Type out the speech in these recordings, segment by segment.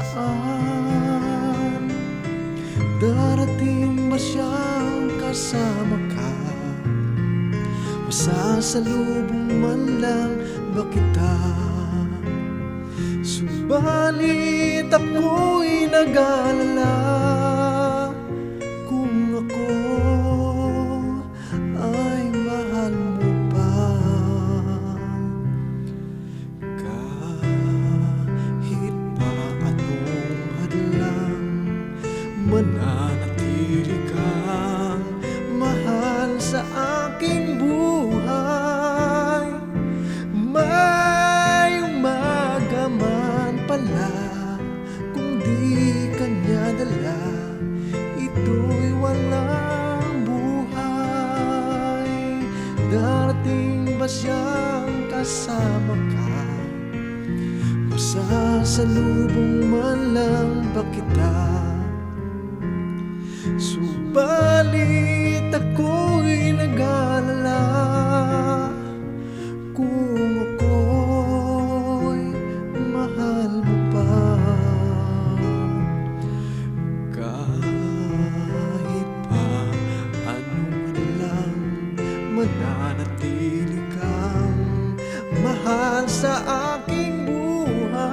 saan? Darating ba siyang kasama ka? Masasalubong man lang ba kita? Subalit ako'y nag-aalala kung ako ay mahal mo pa. Kahit pa anong hadlang, mananatili kang mahal sa aking buhay. May umaga man pala, kung di kanya dala, ito'y walang buhay. Darating ba siyang kasama ka? Masasalubong man lang ba kita? Subalit ako'y nag-aalala kung ako'y mahal mo pa. Kahit pa anong lang, mananatili kang mahal sa aking buhay.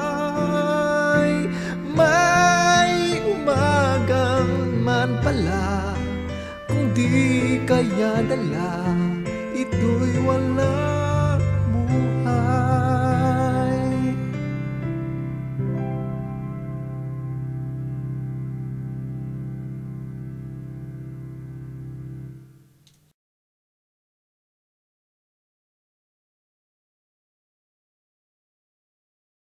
May umagang man pala, kung di kaya dala, ito'y wala